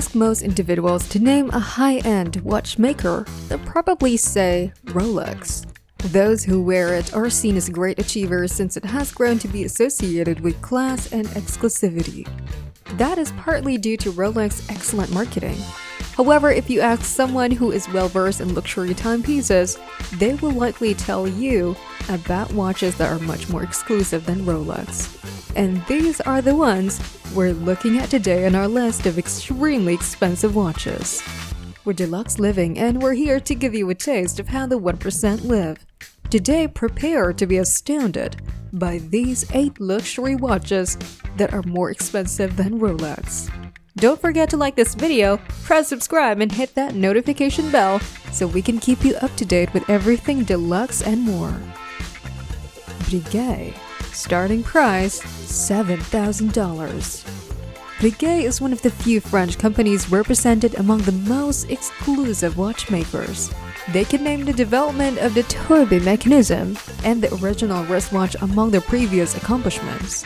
ask most individuals to name a high-end watchmaker, they'll probably say Rolex. Those who wear it are seen as great achievers since it has grown to be associated with class and exclusivity. That is partly due to Rolex's excellent marketing. However, if you ask someone who is well-versed in luxury timepieces, they will likely tell you about watches that are much more exclusive than Rolex. And these are the ones we're looking at today on our list of extremely expensive watches. We're Deluxe Living, and we're here to give you a taste of how the 1% live. Today, prepare to be astounded by these 8 luxury watches that are more expensive than Rolex. Don't forget to like this video, press subscribe, and hit that notification bell so we can keep you up to date with everything deluxe and more. Breguet. Starting price $7,000. Breguet is one of the few French companies represented among the most exclusive watchmakers. They can name the development of the tourbillon mechanism and the original wristwatch among their previous accomplishments.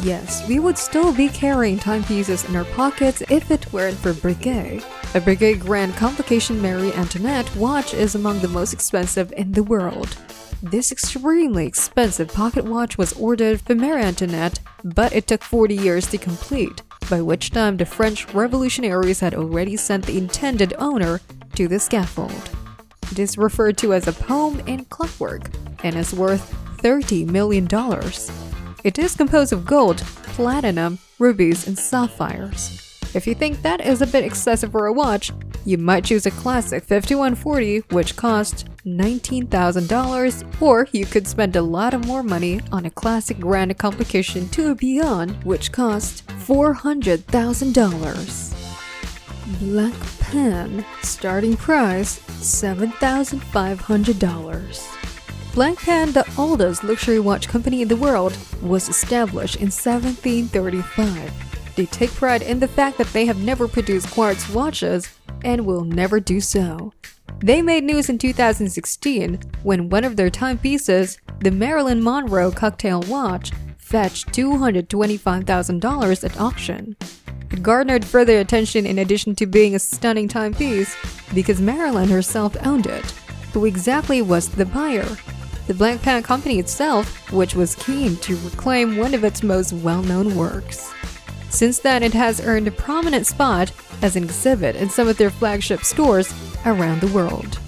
Yes, we would still be carrying timepieces in our pockets if it weren't for Breguet. A Breguet Grand Complication Marie Antoinette watch is among the most expensive in the world. This extremely expensive pocket watch was ordered for Marie Antoinette, but it took 40 years to complete, by which time the French revolutionaries had already sent the intended owner to the scaffold. It is referred to as a poem in clockwork and is worth $30 million. It is composed of gold, platinum, rubies, and sapphires. If you think that is a bit excessive for a watch, you might choose a classic 5140, which costs $19,000, or you could spend a lot of more money on a classic Grand Complication Tourbillon, which costs $400,000. Black Pen. Starting price $7,500. Blancpain, the oldest luxury watch company in the world, was established in 1735. They take pride in the fact that they have never produced quartz watches and will never do so. They made news in 2016 when one of their timepieces, the Marilyn Monroe cocktail watch, fetched $225,000 at auction. It garnered further attention in addition to being a stunning timepiece because Marilyn herself owned it. Who exactly was the buyer? The Blancpain company itself, which was keen to reclaim one of its most well-known works. Since then, it has earned a prominent spot as an exhibit in some of their flagship stores around the world.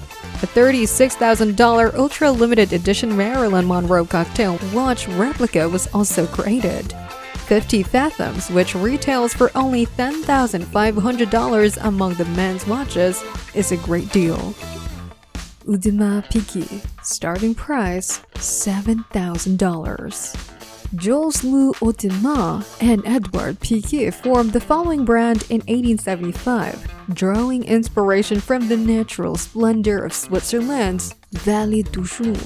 A $36,000 ultra-limited edition Marilyn Monroe cocktail watch replica was also created. 50 Fathoms, which retails for only $10,500 among the men's watches, is a great deal. Audemars Piguet. Starting price $7,000. Jules-Louis Audemars and Edouard Piguet formed the following brand in 1875, drawing inspiration from the natural splendor of Switzerland's Vallée du Jour.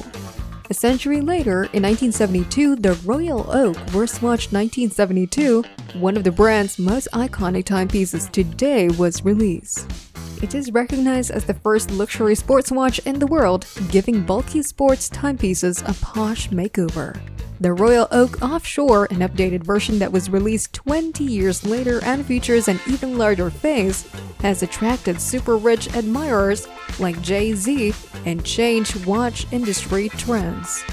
A century later, in 1972, the Royal Oak wristwatch 1972, one of the brand's most iconic timepieces today, was released. It is recognized as the first luxury sports watch in the world, giving bulky sports timepieces a posh makeover. The Royal Oak Offshore, an updated version that was released 20 years later and features an even larger face, has attracted super-rich admirers like Jay-Z and changed watch industry trends.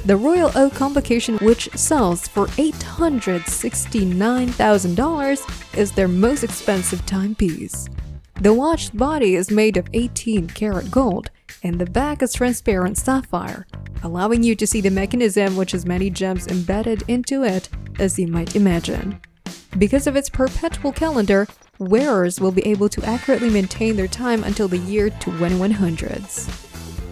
The Royal Oak Complication, which sells for $869,000, is their most expensive timepiece. The watch body is made of 18-karat gold, and the back is transparent sapphire, allowing you to see the mechanism, which has many gems embedded into it, as you might imagine. Because of its perpetual calendar, wearers will be able to accurately maintain their time until the year 2100s.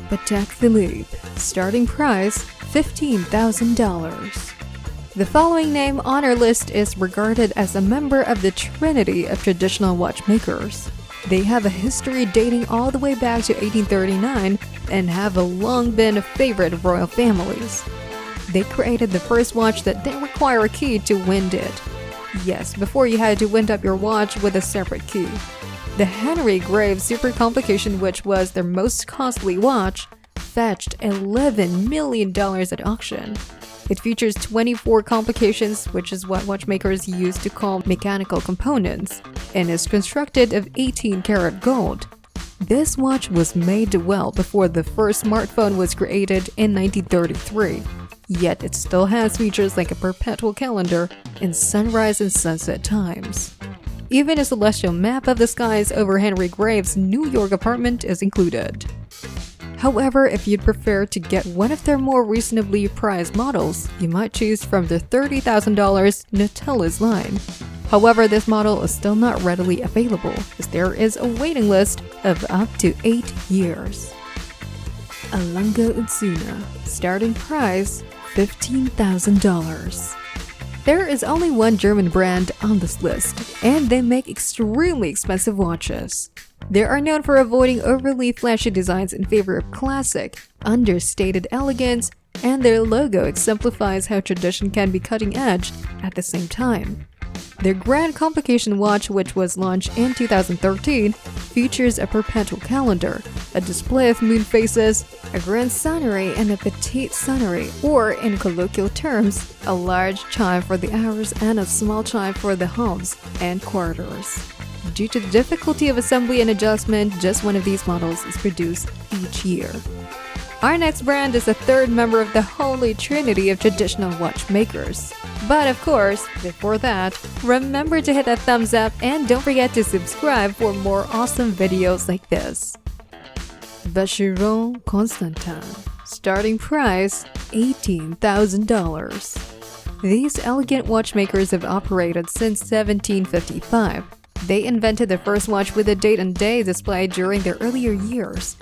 Patek Philippe. Starting price $15,000. The following name on our list is regarded as a member of the trinity of traditional watchmakers. They have a history dating all the way back to 1839 and have long been a favorite of royal families. They created the first watch that didn't require a key to wind it. Yes, before you had to wind up your watch with a separate key. The Henry Grave Super Complication, which was their most costly watch, fetched $11 million at auction. It features 24 complications, which is what watchmakers used to call mechanical components, and is constructed of 18-karat gold. This watch was made well before the first smartphone was created in 1933, yet it still has features like a perpetual calendar and sunrise and sunset times. Even a celestial map of the skies over Henry Graves' New York apartment is included. However, if you'd prefer to get one of their more reasonably priced models, you might choose from the $30,000 Nautilus line. However, this model is still not readily available, as there is a waiting list of up to 8 years. A Lungo Utsuna, starting price $15,000. There is only one German brand on this list, and they make extremely expensive watches. They are known for avoiding overly flashy designs in favor of classic, understated elegance, and their logo exemplifies how tradition can be cutting-edge at the same time. Their Grand Complication watch, which was launched in 2013, features a perpetual calendar, a display of moon phases, a grand sonnery and a petite sonnery, or in colloquial terms, a large chime for the hours and a small chime for the halves and quarters. Due to the difficulty of assembly and adjustment, just one of these models is produced each year. Our next brand is the third member of the holy trinity of traditional watchmakers. But of course, before that, remember to hit that thumbs up and don't forget to subscribe for more awesome videos like this. Vacheron Constantin, starting price $18,000. These elegant watchmakers have operated since 1755. They invented the first watch with a date and day display during their earlier years.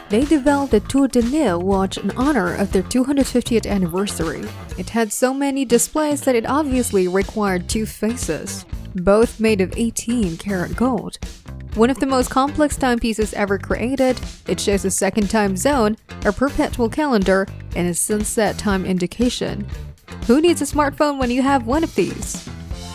They developed the Tour de Lille watch in honor of their 250th anniversary. It had so many displays that it obviously required two faces, both made of 18-karat gold. One of the most complex timepieces ever created, it shows a second time zone, a perpetual calendar, and a sunset time indication. Who needs a smartphone when you have one of these?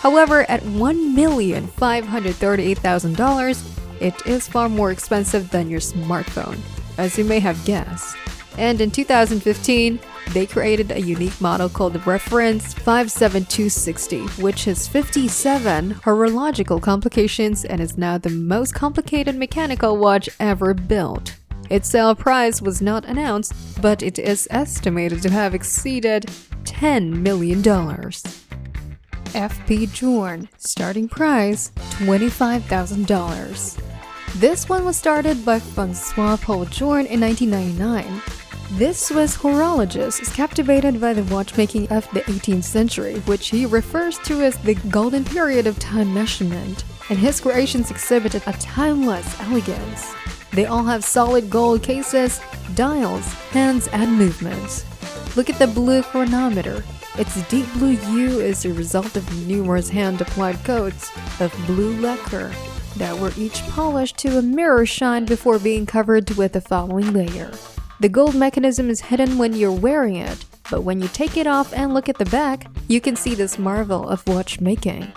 However, at $1,538,000, it is far more expensive than your smartphone, as you may have guessed. And in 2015, they created a unique model called the Reference 57260, which has 57 horological complications and is now the most complicated mechanical watch ever built. Its sale price was not announced, but it is estimated to have exceeded $10 million. FP Journe, starting price $25,000. This one was started by Francois Paul Journe in 1999. This Swiss horologist is captivated by the watchmaking of the 18th century, which he refers to as the golden period of time measurement, and his creations exhibited a timeless elegance. They all have solid gold cases, dials, hands, and movements. Look at the blue chronometer. Its deep blue hue is the result of numerous hand-applied coats of blue lacquer that were each polished to a mirror shine before being covered with the following layer. The gold mechanism is hidden when you're wearing it, but when you take it off and look at the back, you can see this marvel of watchmaking.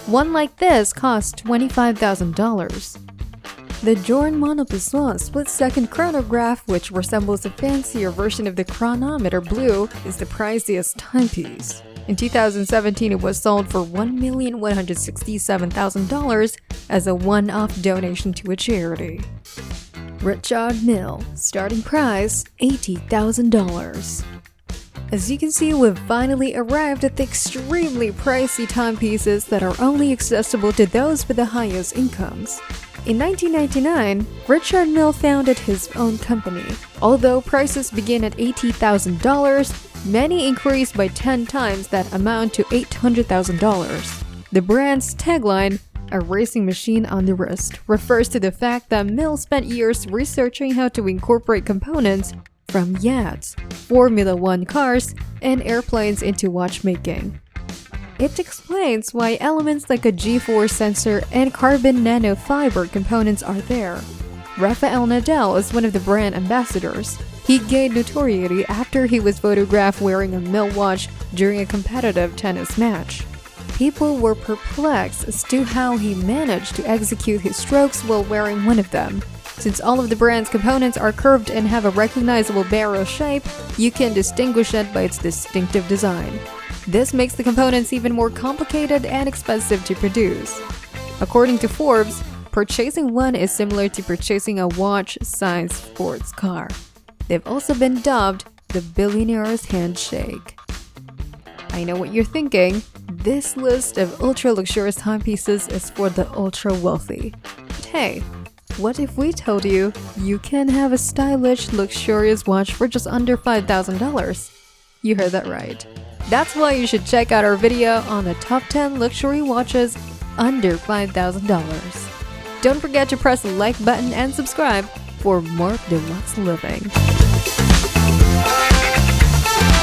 One like this costs $25,000. The Journe Monopoisson split-second chronograph, which resembles a fancier version of the chronometer blue, is the priciest timepiece. In 2017, it was sold for $1,167,000 as a one-off donation to a charity. Richard Mille, starting price $80,000. As you can see, we've finally arrived at the extremely pricey timepieces that are only accessible to those with the highest incomes. In 1999, Richard Mille founded his own company. Although prices begin at $80,000, many increased by 10 times that amount to $800,000. The brand's tagline, "A racing machine on the wrist," refers to the fact that Mille spent years researching how to incorporate components from yachts, Formula One cars, and airplanes into watchmaking. It explains why elements like a G-force sensor and carbon nanofiber components are there. Rafael Nadal is one of the brand ambassadors. He gained notoriety after he was photographed wearing a Mille watch during a competitive tennis match. People were perplexed as to how he managed to execute his strokes while wearing one of them. Since all of the brand's components are curved and have a recognizable barrel shape, you can distinguish it by its distinctive design. This makes the components even more complicated and expensive to produce. According to Forbes, purchasing one is similar to purchasing a watch-sized sports car. They've also been dubbed the Billionaire's Handshake. I know what you're thinking. This list of ultra-luxurious timepieces is for the ultra-wealthy. But hey, what if we told you you can have a stylish, luxurious watch for just under $5,000? You heard that right. That's why you should check out our video on the top 10 luxury watches under $5,000. Don't forget to press the like button and subscribe for more deluxe living.